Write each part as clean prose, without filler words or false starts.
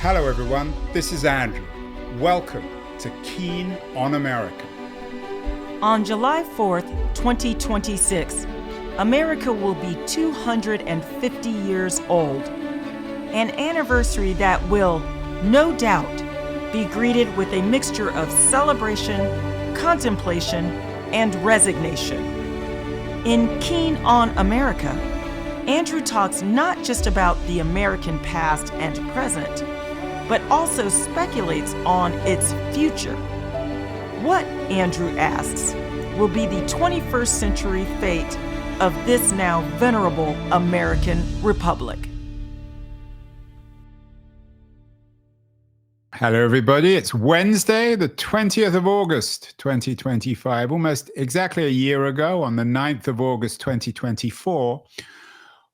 Hello everyone, this is Andrew. Welcome to Keen on America. On July 4th, 2026, America will be 250 years old, an anniversary that will, no doubt, be greeted with a mixture of celebration, contemplation, and resignation. In Keen on America, Andrew talks not just about the American past and present, but also speculates on its future. What, Andrew asks, will be the 21st century fate of this now venerable American republic? Hello everybody, it's Wednesday, the 20th of August, 2025, almost exactly a year ago, on the 9th of August, 2024,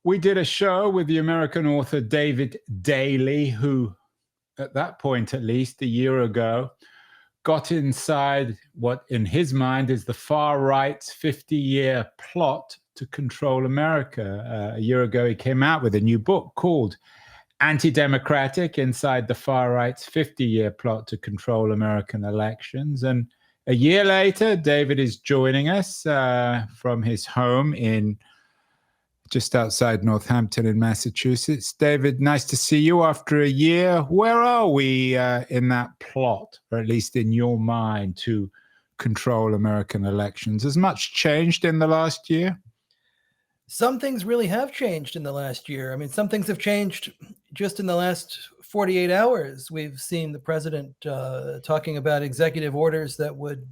we did a show with the American author David Daley, who, at that point at least, a year ago, got inside what in his mind is the far right's 50-year plot to control America. A year ago, he came out with a new book called Anti-Democratic: Inside the Far Right's 50-Year Plot to Control American Elections. And a year later, David is joining us from his home in just outside Northampton in Massachusetts. David, nice to see you after a year. Where are we in that plot, or at least in your mind, to control American elections? Has much changed in the last year? Some things really have changed in the last year. I mean, some things have changed just in the last 48 hours. We've seen the president talking about executive orders that would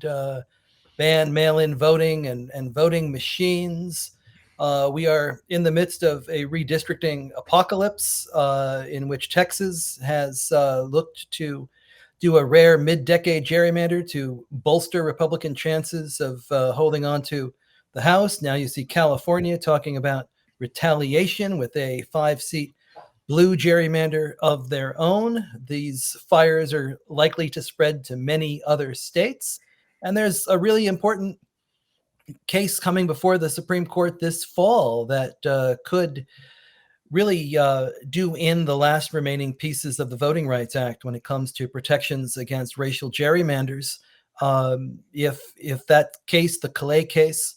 ban mail-in voting and voting machines. We are in the midst of a redistricting apocalypse in which Texas has looked to do a rare mid-decade gerrymander to bolster Republican chances of holding on to the House. Now you see California talking about retaliation with a 5-seat blue gerrymander of their own. These fires are likely to spread to many other states. And there's a really important case coming before the Supreme Court this fall that could really do in the last remaining pieces of the Voting Rights Act when it comes to protections against racial gerrymanders. If that case, the Calais case,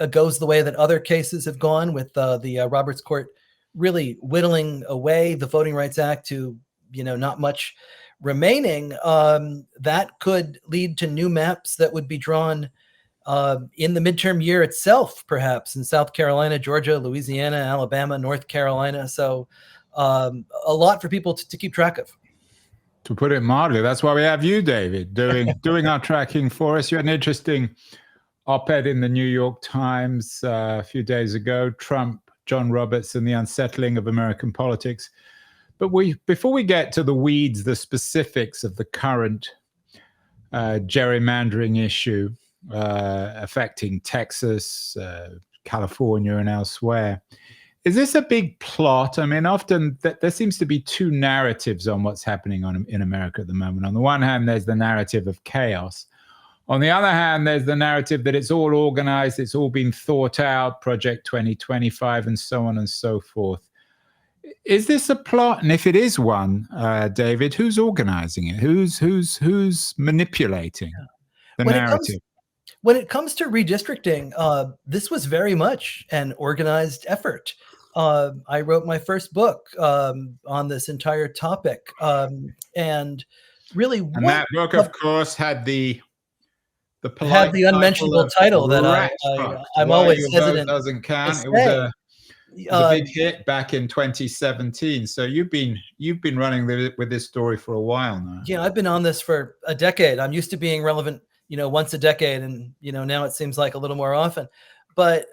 goes the way that other cases have gone, with the Roberts Court really whittling away the Voting Rights Act to, not much remaining, that could lead to new maps that would be drawn in the midterm year itself, perhaps in South Carolina, Georgia, Louisiana, Alabama, North Carolina. So a lot for people to keep track of. To put it mildly, that's why we have you, David, doing our tracking for us. You had an interesting op-ed in the New York Times a few days ago, Trump, John Roberts, and the unsettling of American politics. But before we get to the weeds, the specifics of the current gerrymandering issue affecting Texas, California, and elsewhere, is this a big plot? I mean, often there seems to be two narratives on what's happening in America at the moment. On the one hand, there's the narrative of chaos. On the other hand, there's the narrative that it's all organized, it's all been thought out, Project 2025, and so on and so forth. Is this a plot? And if it is one, David, who's organizing it? Who's manipulating the narrative? When it comes to redistricting, this was very much an organized effort. I wrote my first book on this entire topic, and really, that book, of course, had the unmentionable title that I'm always hesitant. Doesn't count. It was a big hit back in 2017. So you've been running with this story for a while now. Yeah, I've been on this for a decade. I'm used to being relevant, once a decade, and now it seems like a little more often. But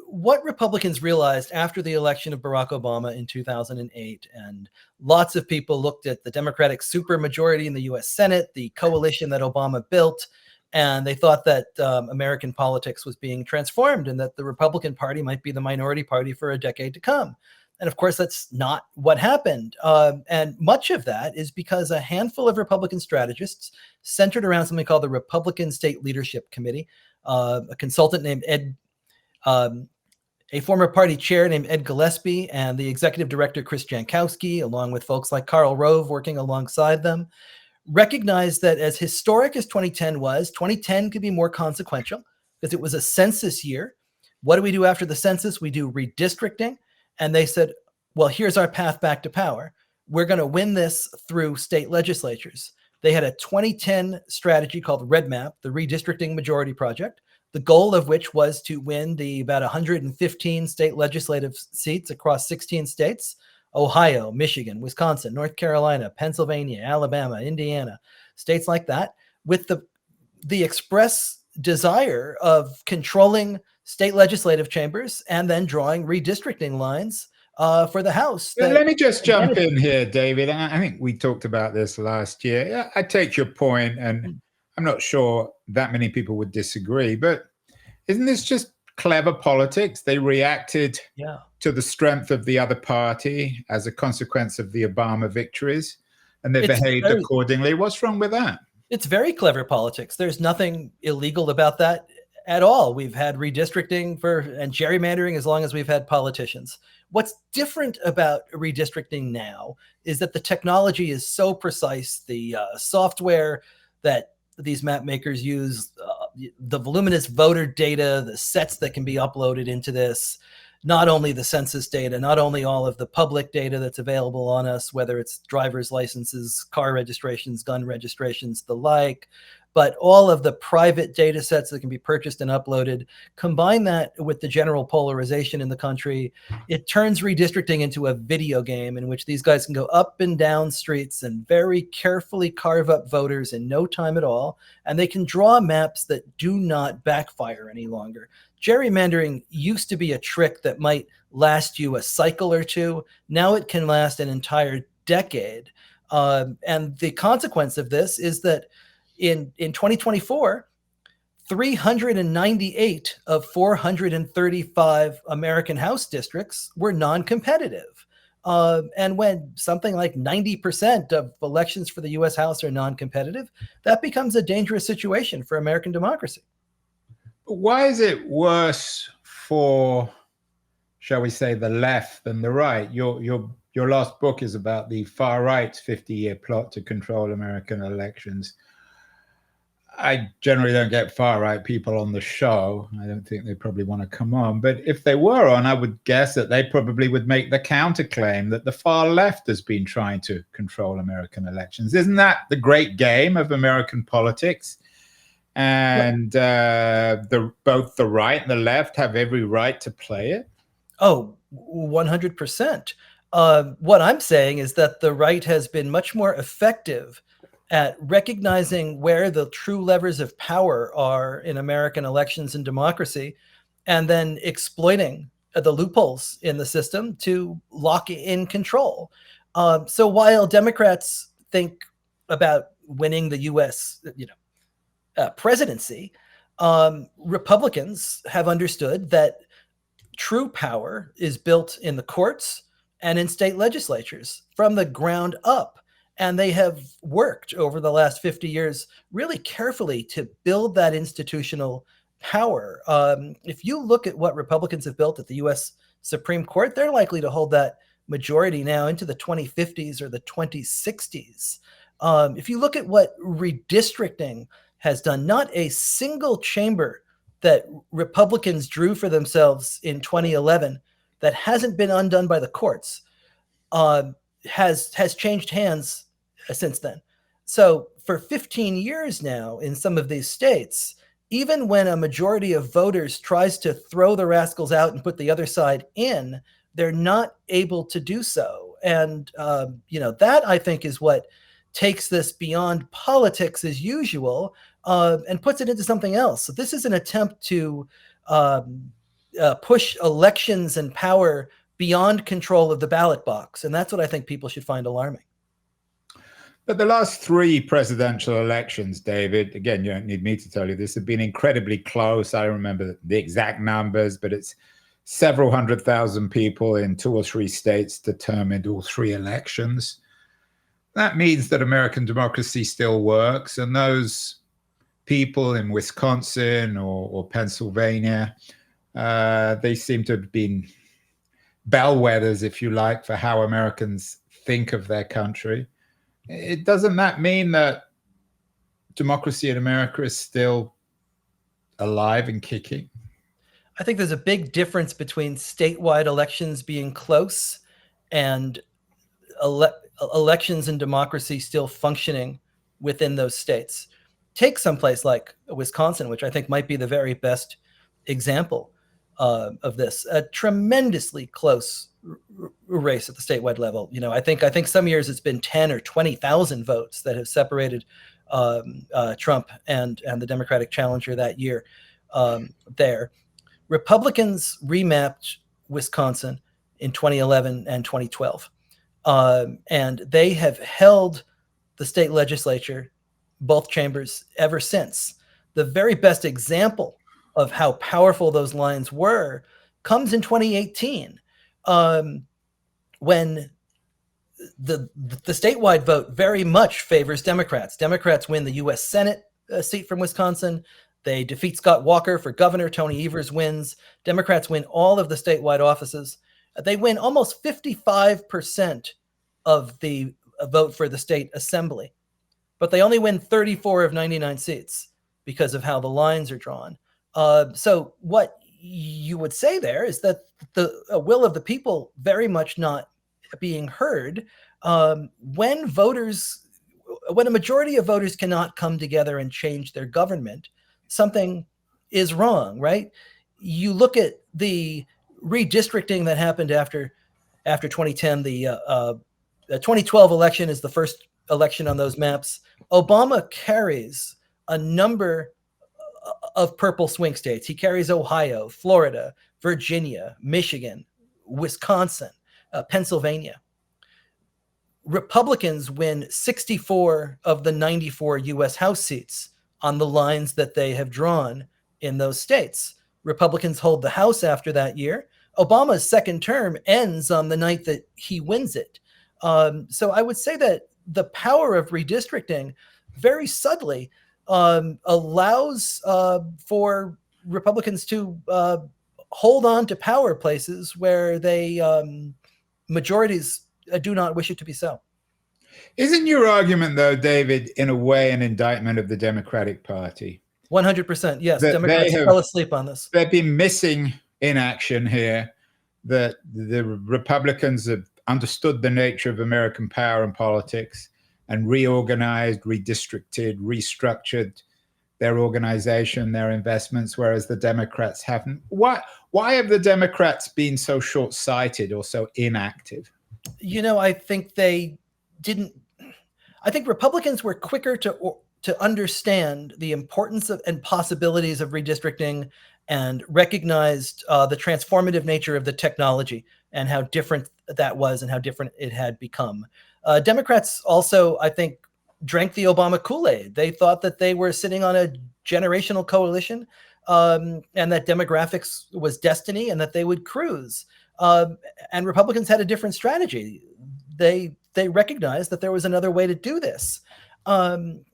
what Republicans realized after the election of Barack Obama in 2008, and lots of people looked at the Democratic supermajority in the U.S. Senate, the coalition that Obama built, and they thought that American politics was being transformed and that the Republican Party might be the minority party for a decade to come. And of course, that's not what happened. And much of that is because a handful of Republican strategists centered around something called the Republican State Leadership Committee, a consultant named a former party chair named Ed Gillespie and the executive director, Chris Jankowski, along with folks like Karl Rove working alongside them, recognized that as historic as 2010 was, 2010 could be more consequential because it was a census year. What do we do after the census? We do redistricting. And they said, well, here's our path back to power. We're going to win this through state legislatures. They had a 2010 strategy called REDMAP, the Redistricting Majority Project, the goal of which was to win the about 115 state legislative seats across 16 states, Ohio, Michigan, Wisconsin, North Carolina, Pennsylvania, Alabama, Indiana, states like that, with the express desire of controlling state legislative chambers and then drawing redistricting lines for the House. Let me just jump in here, David. I think we talked about this last year. I take your point, and I'm not sure that many people would disagree, but isn't this just clever politics? They reacted to the strength of the other party as a consequence of the Obama victories, and they behaved accordingly. What's wrong with that? It's very clever politics. There's nothing illegal about that at all. We've had redistricting and gerrymandering as long as we've had politicians. What's different about redistricting now is that the technology is so precise. The software that these map makers use, the voluminous voter data, the sets that can be uploaded into this, not only the census data, not only all of the public data that's available on us, whether it's driver's licenses, car registrations, gun registrations, the like, but all of the private data sets that can be purchased and uploaded. Combine that with the general polarization in the country, it turns redistricting into a video game in which these guys can go up and down streets and very carefully carve up voters in no time at all, and they can draw maps that do not backfire any longer. Gerrymandering used to be a trick that might last you a cycle or two. Now it can last an entire decade. And the consequence of this is that in 2024, 398 of 435 American House districts were non-competitive. And when something like 90% of elections for the U.S. House are non-competitive, that becomes a dangerous situation for American democracy. Why is it worse for, shall we say, the left than the right? Your last book is about the far right's 50-year plot to control American elections. I generally don't get far right people on the show. I don't think they probably want to come on. But if they were on, I would guess that they probably would make the counterclaim that the far left has been trying to control American elections. Isn't that the great game of American politics? And both the right and the left have every right to play it? Oh, 100%. What I'm saying is that the right has been much more effective at recognizing where the true levers of power are in American elections and democracy, and then exploiting the loopholes in the system to lock in control. So while Democrats think about winning the U.S. Presidency, Republicans have understood that true power is built in the courts and in state legislatures from the ground up. And they have worked over the last 50 years really carefully to build that institutional power. If you look at what Republicans have built at the U.S. Supreme Court, they're likely to hold that majority now into the 2050s or the 2060s. If you look at what redistricting has done, not a single chamber that Republicans drew for themselves in 2011 that hasn't been undone by the courts has changed hands since then. So for 15 years now in some of these states, even when a majority of voters tries to throw the rascals out and put the other side in, they're not able to do so. And, that I think is what takes this beyond politics as usual and puts it into something else. So this is an attempt to push elections and power beyond control of the ballot box. And that's what I think people should find alarming. But the last three presidential elections, David, again, you don't need me to tell you this, have been incredibly close. I remember the exact numbers, but it's several 100,000 people in 2 or 3 states determined all 3 elections. That means that American democracy still works. And those people in Wisconsin or Pennsylvania They seem to have been bellwethers, if you like, for how Americans think of their country. Doesn't that mean that democracy in America is still alive and kicking? I think there's a big difference between statewide elections being close and elections and democracy still functioning within those states. Take someplace like Wisconsin, which I think might be the very best example of this. A tremendously close race at the statewide level. You know, I think some years it's been 10 or 20,000 votes that have separated Trump and the Democratic challenger that year there. Republicans remapped Wisconsin in 2011 and 2012. And they have held the state legislature, both chambers, ever since. The very best example of how powerful those lines were comes in 2018, when the statewide vote very much favors Democrats. Democrats win the U.S. Senate seat from Wisconsin. They defeat Scott Walker for governor. Tony Evers wins. Democrats win all of the statewide offices. They win almost 55% of the vote for the state assembly, but they only win 34 of 99 seats because of how the lines are drawn. So what you would say there is that the will of the people very much not being heard when a majority of voters cannot come together and change their government. Something is wrong, right? You look at the redistricting that happened after 2010. The 2012 election is the first election on those maps. Obama carries a number of purple swing states. He carries Ohio, Florida, Virginia, Michigan, Wisconsin, Pennsylvania. Republicans win 64 of the 94 U.S. House seats on the lines that they have drawn in those states. Republicans hold the House after that year. Obama's second term ends on the night that he wins it. So I would say that the power of redistricting very subtly allows for Republicans to hold on to power places where they majorities do not wish it to be so. Isn't your argument, though, David, in a way an indictment of the Democratic Party? 100%, yes. Democrats fell asleep on this. They've been missing in action here, that the Republicans have understood the nature of American power and politics and reorganized, redistricted, restructured their organization, their investments, whereas the Democrats haven't. Why have the Democrats been so short-sighted or so inactive? You know, I think they didn't. I think Republicans were quicker to understand the importance of and possibilities of redistricting, and recognized the transformative nature of the technology and how different that was and how different it had become. Democrats also, I think, drank the Obama Kool-Aid. They thought that they were sitting on a generational coalition and that demographics was destiny and that they would cruise. And Republicans had a different strategy. They recognized that there was another way to do this. And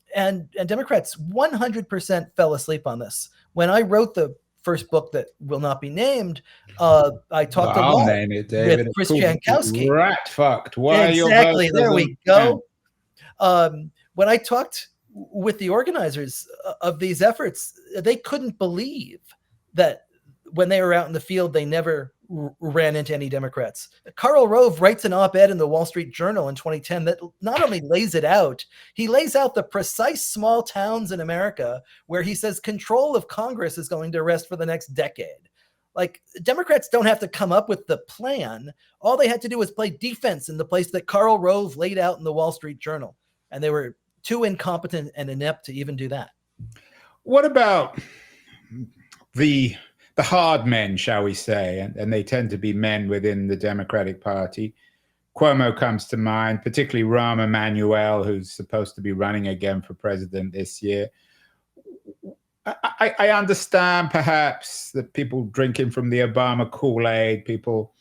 Democrats 100% fell asleep on this. When I wrote the first book that will not be named, I talked a lot with Chris Jankowski. Rat fucked. Why exactly. There we go. When I talked with the organizers of these efforts, they couldn't believe that when they were out in the field, they never ran into any Democrats. Karl Rove writes an op-ed in the Wall Street Journal in 2010 that not only lays it out, he lays out the precise small towns in America where he says control of Congress is going to rest for the next decade. Like, Democrats don't have to come up with the plan. All they had to do was play defense in the place that Karl Rove laid out in the Wall Street Journal. And they were too incompetent and inept to even do that. What about the hard men, shall we say, and they tend to be men within the Democratic Party? Cuomo comes to mind, particularly Rahm Emanuel, who's supposed to be running again for president this year. I understand perhaps that people drinking from the Obama Kool-Aid, people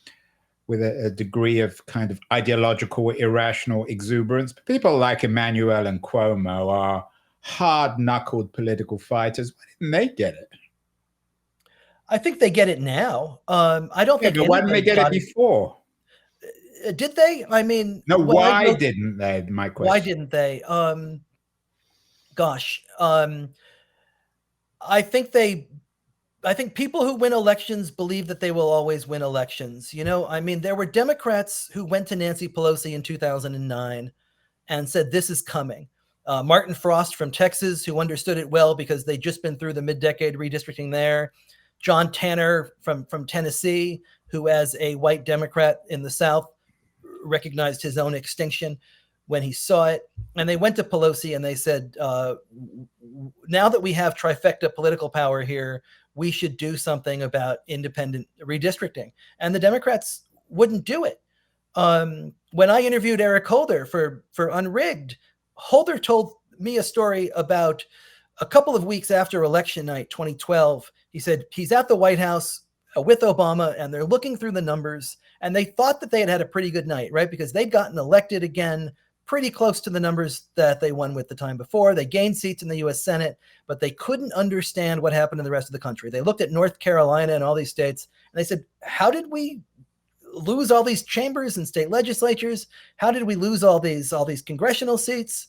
with a degree of kind of ideological, irrational exuberance. But people like Emanuel and Cuomo are hard-knuckled political fighters. Why didn't they get it? I think they get it now. I don't Yeah, think but why didn't they anybody get it got it. before? Did they? I mean, No, when I why wrote, didn't they? My why question. didn't they? Gosh, I think they. I think people who win elections believe that they will always win elections. You know, I mean, there were Democrats who went to Nancy Pelosi in 2009 and said, "This is coming." Martin Frost from Texas, who understood it well because they'd just been through the mid-decade redistricting there. John Tanner from Tennessee, who, as a white Democrat in the South, recognized his own extinction when he saw it. And they went to Pelosi and they said, now that we have trifecta political power here, we should do something about independent redistricting. And the Democrats wouldn't do it. When I interviewed Eric Holder for Unrigged, Holder told me a story about a couple of weeks after election night 2012. He said he's at the White House with Obama and they're looking through the numbers and they thought that they had a pretty good night, right? Because they'd gotten elected again pretty close to the numbers that they won with the time before. They gained seats in the US Senate, but they couldn't understand what happened in the rest of the country. They looked at North Carolina and all these states and they said, how did we lose all these chambers and state legislatures? How did we lose all these congressional seats?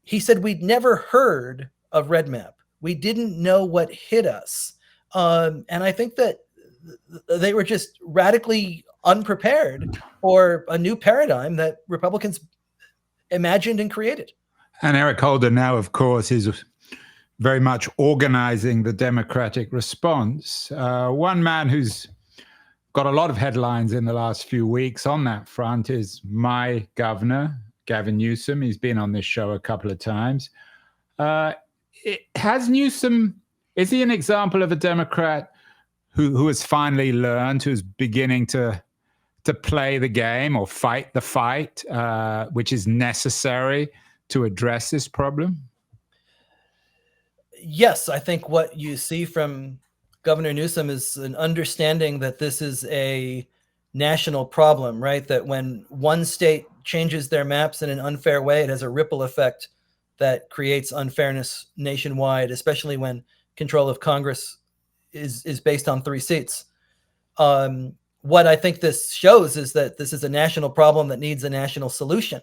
He said, we'd never heard of Red Map. We didn't know what hit us. And I think that they were just radically unprepared for a new paradigm that Republicans imagined and created. And Eric Holder now, of course, is very much organizing the Democratic response. One man who's got a lot of headlines in the last few weeks on that front is my governor, Gavin Newsom. He's been on this show a couple of times. Has Newsom, is he an example of a Democrat who has finally learned, who's beginning to play the game or fight the fight, which is necessary to address this problem? Yes, I think what you see from Governor Newsom is an understanding that this is a national problem, right? That when one state changes their maps in an unfair way, it has a ripple effect that creates unfairness nationwide, especially when control of Congress is based on 3 seats. What I think this shows is that this is a national problem that needs a national solution.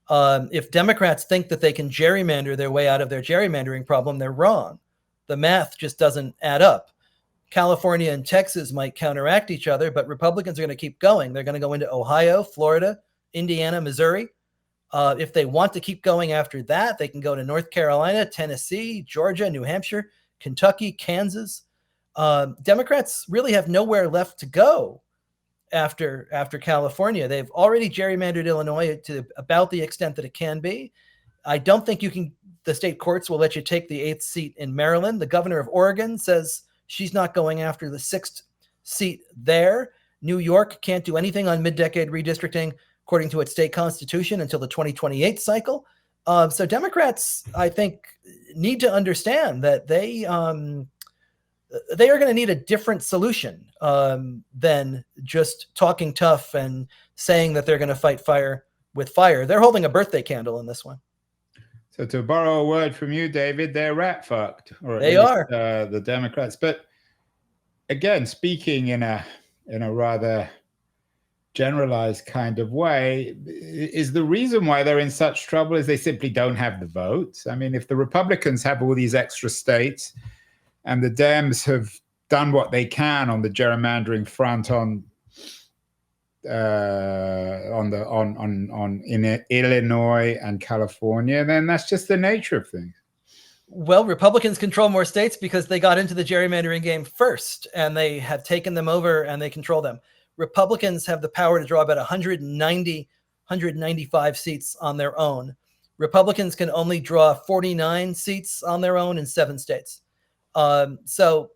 If Democrats think that they can gerrymander their way out of their gerrymandering problem, they're wrong. The math just doesn't add up. California and Texas might counteract each other, but Republicans are going to keep going. They're going to go into Ohio, Florida, Indiana, Missouri. If they want to keep going after that, they can go to North Carolina, Tennessee, Georgia, New Hampshire, Kentucky, Kansas. Democrats really have nowhere left to go after California. They've already gerrymandered Illinois to about the extent that it can be. I don't think the state courts will let you take the 8th seat in Maryland. The governor of Oregon says she's not going after the 6th seat there. New York can't do anything on mid-decade redistricting according to its state constitution until the 2028 cycle. So Democrats, I think, need to understand that they are going to need a different solution than just talking tough and saying that they're going to fight fire with fire. They're holding a birthday candle in this one. So to borrow a word from you, David, they're rat fucked, or they are the Democrats. But again, speaking in a rather generalized kind of way, is the reason why they're in such trouble is they simply don't have the votes. I mean, if the Republicans have all these extra states and the Dems have done what they can on the gerrymandering front in Illinois and California, then that's just the nature of things. Well, Republicans control more states because they got into the gerrymandering game first and they have taken them over and they control them. Republicans have the power to draw about 195 seats on their own. Republicans can only draw 49 seats on their own in 7 states. So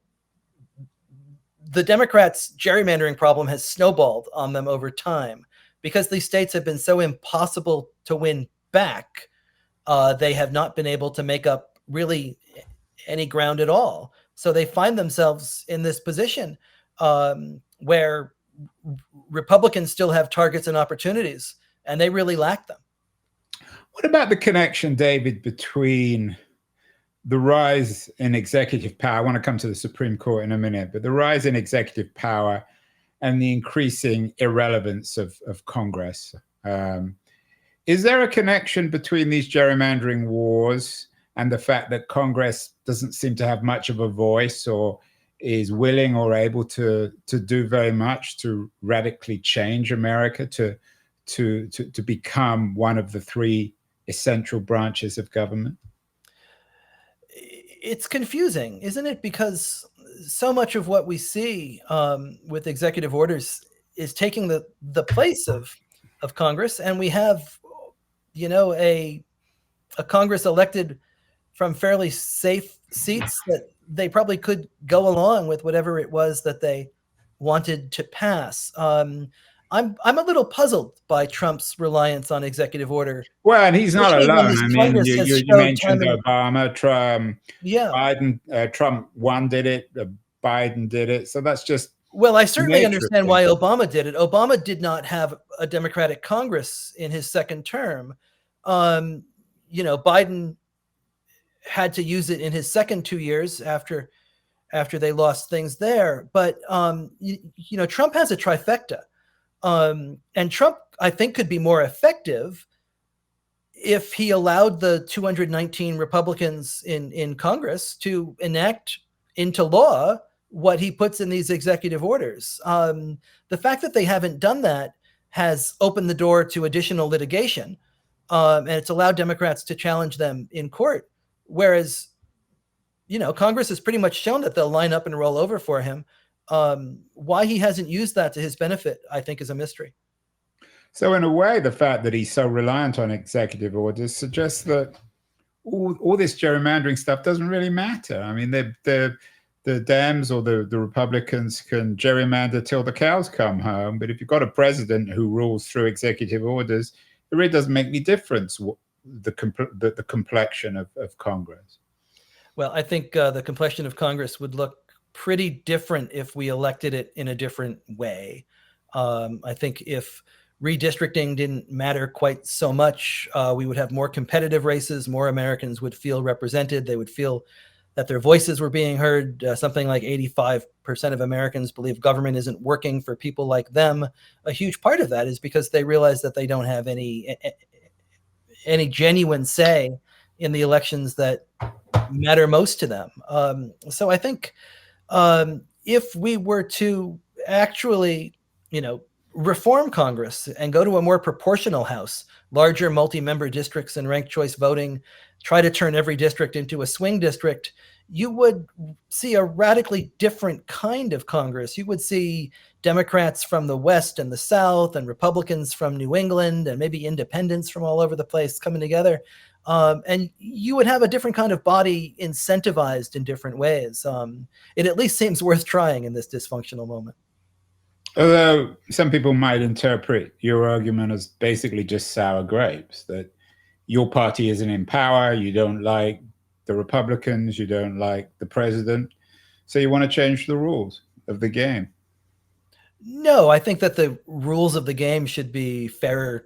the Democrats' gerrymandering problem has snowballed on them over time because these states have been so impossible to win back. They have not been able to make up really any ground at all. So they find themselves in this position where Republicans still have targets and opportunities, and they really lack them. What about the connection, David, between the rise in executive power, I want to come to the Supreme Court in a minute, but the rise in executive power and the increasing irrelevance of Congress. Is there a connection between these gerrymandering wars and the fact that Congress doesn't seem to have much of a voice or is willing or able to do very much to radically change America to become one of the three essential branches of government? It's confusing, isn't it? Because so much of what we see with executive orders is taking the place of Congress, and we have, a Congress elected from fairly safe seats that they probably could go along with whatever it was that they wanted to pass. I'm a little puzzled by Trump's reliance on executive order. Well, and he's not alone. I mean, you mentioned Obama, Trump, yeah, Biden. Trump one did it, Biden did it. So that's just. Well, I certainly understand why Obama did it. Obama did not have a Democratic Congress in his second term. Biden had to use it in his second 2 years after they lost things there. But, Trump has a trifecta. And Trump, I think, could be more effective if he allowed the 219 Republicans in Congress to enact into law what he puts in these executive orders. The fact that they haven't done that has opened the door to additional litigation, and it's allowed Democrats to challenge them in court. Whereas, Congress has pretty much shown that they'll line up and roll over for him. Why he hasn't used that to his benefit, I think, is a mystery. So in a way, the fact that he's so reliant on executive orders suggests that all this gerrymandering stuff doesn't really matter. I mean, the Dems or the Republicans can gerrymander till the cows come home. But if you've got a president who rules through executive orders, it really doesn't make any difference the complexion of Congress. Well, I think the complexion of Congress would look pretty different if we elected it in a different way. I think if redistricting didn't matter quite so much, we would have more competitive races. More Americans would feel represented. They would feel that their voices were being heard. Something like 85% of Americans believe government isn't working for people like them. A huge part of that is because they realize that they don't have any genuine say in the elections that matter most to them. So I think if we were to actually, reform Congress and go to a more proportional House, larger multi-member districts and ranked choice voting, try to turn every district into a swing district, you would see a radically different kind of Congress. You would see Democrats from the West and the South and Republicans from New England and maybe independents from all over the place coming together. And you would have a different kind of body incentivized in different ways. It at least seems worth trying in this dysfunctional moment. Although some people might interpret your argument as basically just sour grapes, that your party isn't in power, you don't like the Republicans, you don't like the president, so you want to change the rules of the game. No, I think that the rules of the game should be fairer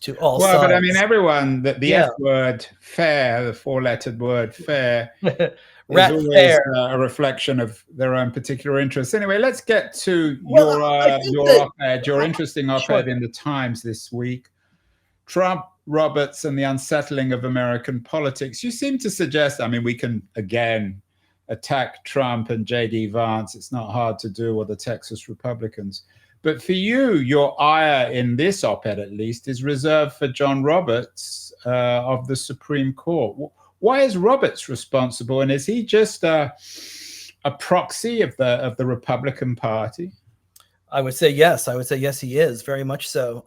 to all sides. Well, but I mean, everyone, the F word, fair, the four-lettered word, fair, is always a reflection of their own particular interests. Anyway, let's get to your op-ed, your interesting op-ed in the Times this week. Trump, Roberts, and the unsettling of American politics. You seem to suggest, I mean, we can, again, attack Trump and J.D. Vance. It's not hard to do, or the Texas Republicans. But for you, your ire in this op-ed, at least, is reserved for John Roberts of the Supreme Court. Why is Roberts responsible? And is he just a proxy of the Republican Party? I would say yes. I would say yes, he is, very much so.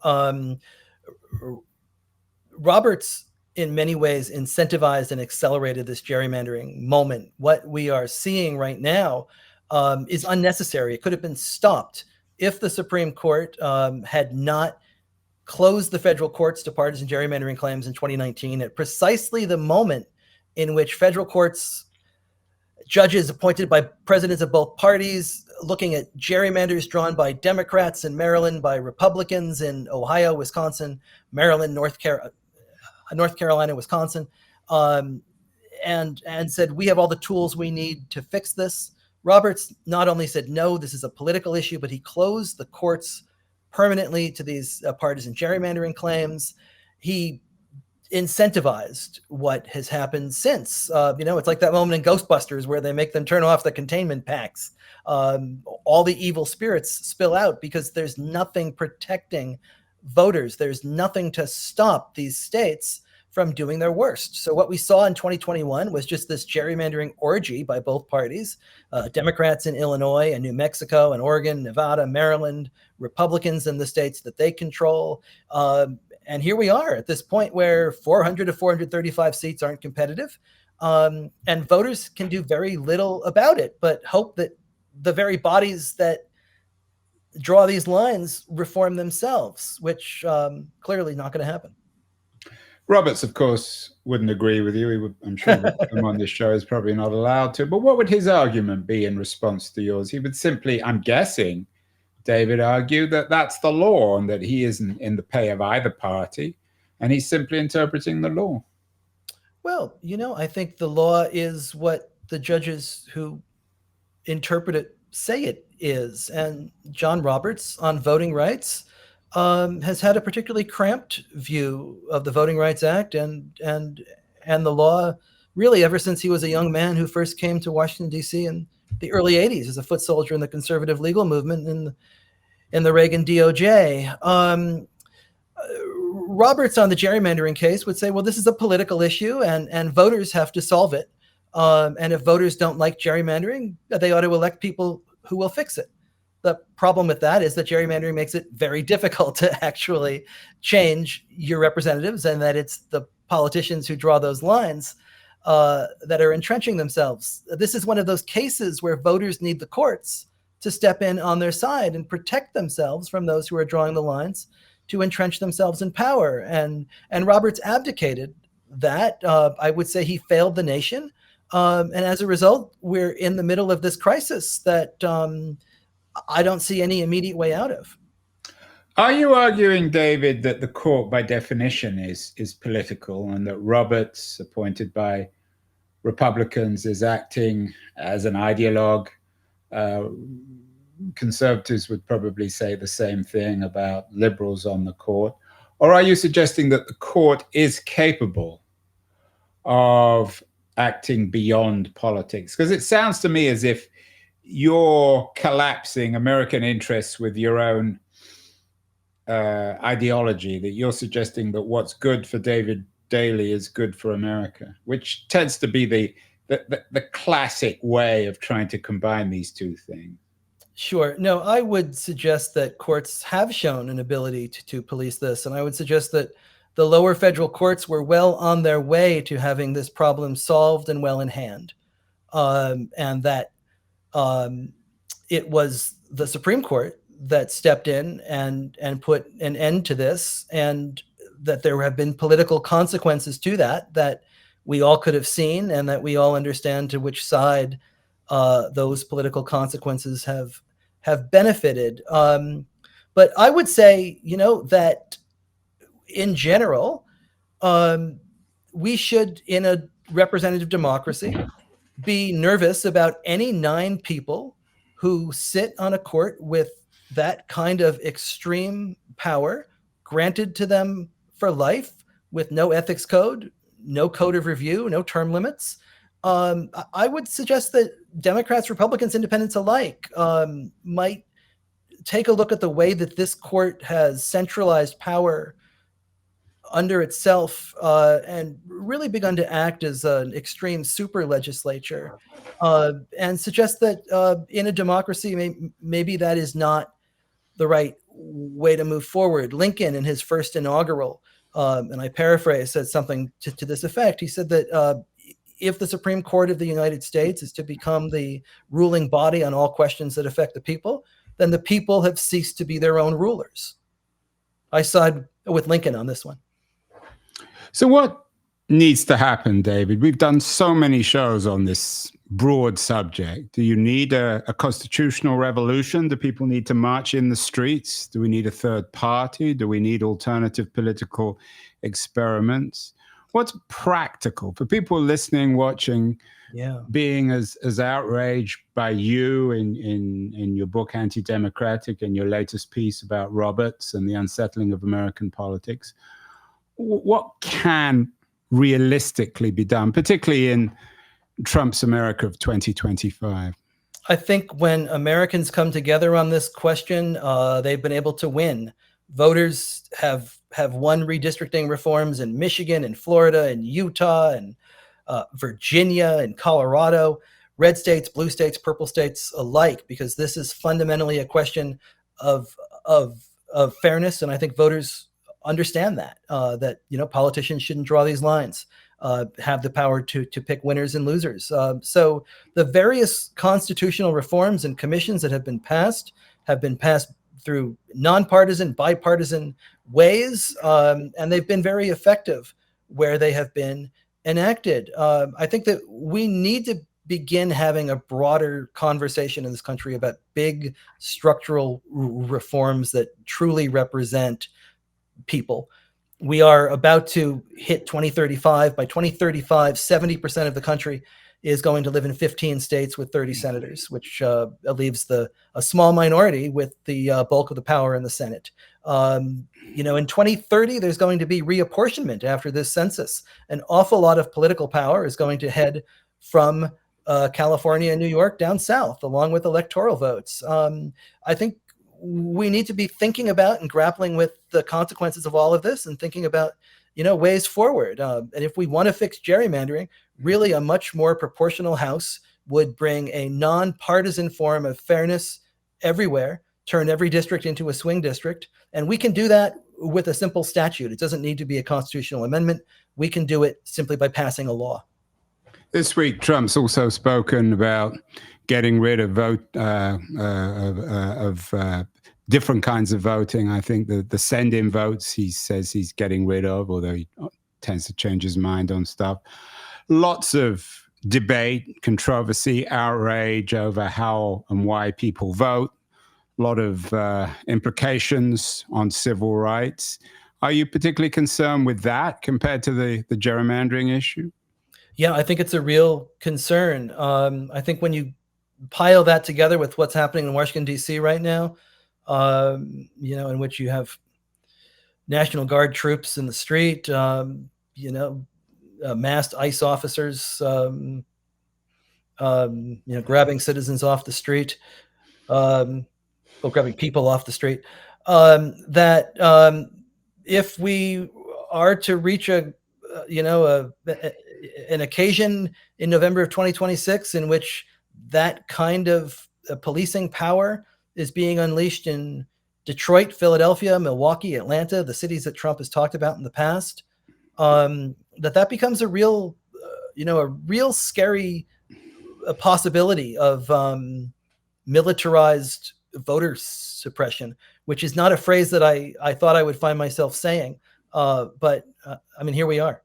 Roberts, in many ways, incentivized and accelerated this gerrymandering moment. What we are seeing right now is unnecessary. It could have been stopped if the Supreme Court had not closed the federal courts to partisan gerrymandering claims in 2019 at precisely the moment in which federal courts, judges appointed by presidents of both parties, looking at gerrymanders drawn by Democrats in Maryland, by Republicans in Ohio, Wisconsin, Maryland, North Carolina, Wisconsin, and said, we have all the tools we need to fix this. Roberts not only said, no, this is a political issue, but he closed the courts permanently to these partisan gerrymandering claims. He incentivized what has happened since. It's like that moment in Ghostbusters where they make them turn off the containment packs. All the evil spirits spill out because there's nothing protecting voters. There's nothing to stop these states from doing their worst. So what we saw in 2021 was just this gerrymandering orgy by both parties, Democrats in Illinois and New Mexico and Oregon, Nevada, Maryland, Republicans in the states that they control. And here we are at this point where 400 to 435 seats aren't competitive. And voters can do very little about it, but hope that the very bodies that draw these lines reform themselves, which clearly not going to happen. Roberts, of course, wouldn't agree with you. He would, I'm sure him on this show is probably not allowed to. But what would his argument be in response to yours? He would simply, I'm guessing, David, argue that that's the law and that he isn't in the pay of either party, and he's simply interpreting the law. Well, I think the law is what the judges who interpret it say it is. And John Roberts on voting rights has had a particularly cramped view of the Voting Rights Act and the law, really ever since he was a young man who first came to Washington, D.C. in the early 80s as a foot soldier in the conservative legal movement in the Reagan DOJ. Roberts on the gerrymandering case would say, well, this is a political issue and voters have to solve it. And if voters don't like gerrymandering, they ought to elect people who will fix it. The problem with that is that gerrymandering makes it very difficult to actually change your representatives, and that it's the politicians who draw those lines that are entrenching themselves. This is one of those cases where voters need the courts to step in on their side and protect themselves from those who are drawing the lines to entrench themselves in power. And Roberts abdicated that. I would say he failed the nation. And as a result, we're in the middle of this crisis that I don't see any immediate way out of. Are you arguing, David, that the court by definition is political and that Roberts, appointed by Republicans, is acting as an ideologue? Conservatives would probably say the same thing about liberals on the court. Or are you suggesting that the court is capable of acting beyond politics? Because it sounds to me as if you're collapsing American interests with your own ideology, that you're suggesting that what's good for David Daley is good for America, which tends to be the classic way of trying to combine these two things. Sure. No, I would suggest that courts have shown an ability to police this. And I would suggest that the lower federal courts were well on their way to having this problem solved and well in hand. And that it was the Supreme Court that stepped in and put an end to this, and that there have been political consequences to that we all could have seen, and that we all understand to which side those political consequences have benefited. But I would say, that in general, we should, in a representative democracy, be nervous about any 9 people who sit on a court with that kind of extreme power granted to them for life, with no ethics code, no code of review, no term limits. I would suggest that Democrats, Republicans, independents alike might take a look at the way that this court has centralized power under itself and really begun to act as an extreme super legislature, and suggest that in a democracy, maybe that is not the right way to move forward. Lincoln, in his first inaugural, and I paraphrase, said something to this effect. He said that if the Supreme Court of the United States is to become the ruling body on all questions that affect the people, then the people have ceased to be their own rulers. I side with Lincoln on this one. So what needs to happen, David? We've done so many shows on this broad subject. Do you need a constitutional revolution? Do people need to march in the streets? Do we need a third party? Do we need alternative political experiments? what's practical for people listening, watching, being as outraged by you in your book Anti-Democratic and your latest piece about Roberts and the unsettling of American politics? What can realistically be done, particularly in Trump's America of 2025? I think when Americans come together on this question, they've been able to win. Voters have won redistricting reforms in Michigan and Florida and Utah and Virginia and Colorado, red states, blue states, purple states alike, because this is fundamentally a question of fairness. And I think voters understand that, politicians shouldn't draw these lines, have the power to pick winners and losers. So the various constitutional reforms and commissions that have been passed through nonpartisan, bipartisan ways, and they've been very effective where they have been enacted. I think that we need to begin having a broader conversation in this country about big structural reforms that truly represent people. We are about to hit 2035. By 2035, 70% of the country is going to live in 15 states with 30 senators, which leaves a small minority with the bulk of the power in the Senate. In 2030, there's going to be reapportionment after this census. An awful lot of political power is going to head from California and New York down south, along with electoral votes. I think we need to be thinking about and grappling with the consequences of all of this and thinking about, ways forward. And if we want to fix gerrymandering, really a much more proportional House would bring a nonpartisan form of fairness everywhere, turn every district into a swing district. And we can do that with a simple statute. It doesn't need to be a constitutional amendment. We can do it simply by passing a law. This week, Trump's also spoken about getting rid of different kinds of voting. I think the send-in votes he says he's getting rid of, although he tends to change his mind on stuff. Lots of debate, controversy, outrage over how and why people vote. A lot of implications on civil rights. Are you particularly concerned with that compared to the gerrymandering issue? Yeah, I think it's a real concern. I think when you pile that together with what's happening in Washington, D.C. right now, in which you have National Guard troops in the street, masked ICE officers, grabbing citizens off the street, grabbing people off the street, if we are to reach an occasion in November of 2026 in which that kind of policing power is being unleashed in Detroit, Philadelphia, Milwaukee, Atlanta, the cities that Trump has talked about in the past, that becomes a real scary possibility of militarized voter suppression, which is not a phrase that I thought I would find myself saying. But here we are.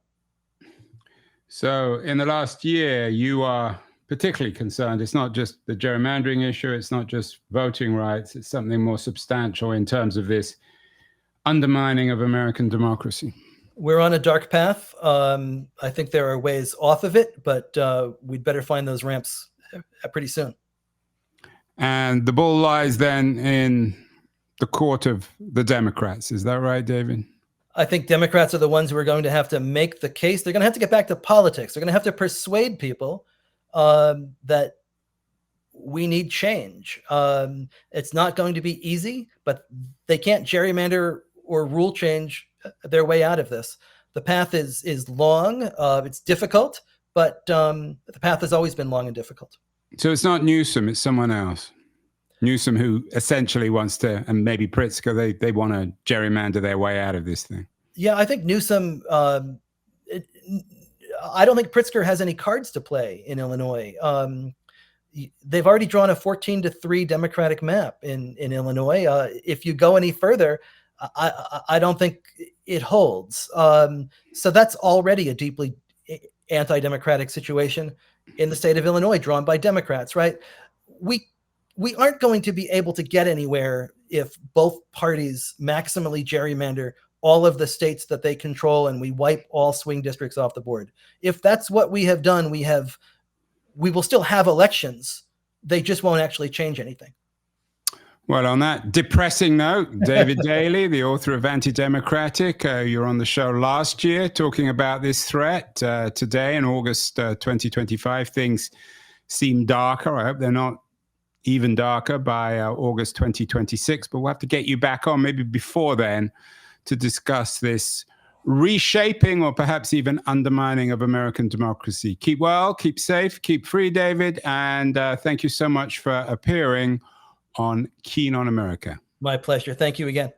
So in the last year, you are particularly concerned. It's not just the gerrymandering issue. It's not just voting rights. It's something more substantial in terms of this undermining of American democracy. We're on a dark path. I think there are ways off of it, but we'd better find those ramps pretty soon. And the ball lies then in the court of the Democrats. Is that right, David? I think Democrats are the ones who are going to have to make the case. They're going to have to get back to politics. They're going to have to persuade people that we need change. It's not going to be easy, but they can't gerrymander or rule change their way out of this. The path is long. It's difficult, but the path has always been long and difficult. So it's not Newsom, it's someone else. Newsom, who essentially wants to, and maybe Pritzker, they want to gerrymander their way out of this thing. Yeah, I think Newsom, I don't think Pritzker has any cards to play in Illinois. They've already drawn a 14-3 Democratic map in Illinois. If you go any further, I don't think it holds. So that's already a deeply anti-democratic situation in the state of Illinois, drawn by Democrats, right? We aren't going to be able to get anywhere if both parties maximally gerrymander all of the states that they control and we wipe all swing districts off the board. If that's what we have done, we will still have elections. They just won't actually change anything. Well, on that depressing note, David Daley, the author of Anti-Democratic, you were on the show last year talking about this threat. Today, in August 2025, things seem darker. I hope they're not even darker by August 2026, but we'll have to get you back on maybe before then to discuss this reshaping or perhaps even undermining of American democracy. Keep well, keep safe, keep free, David, and thank you so much for appearing on Keen on America. My pleasure. Thank you again.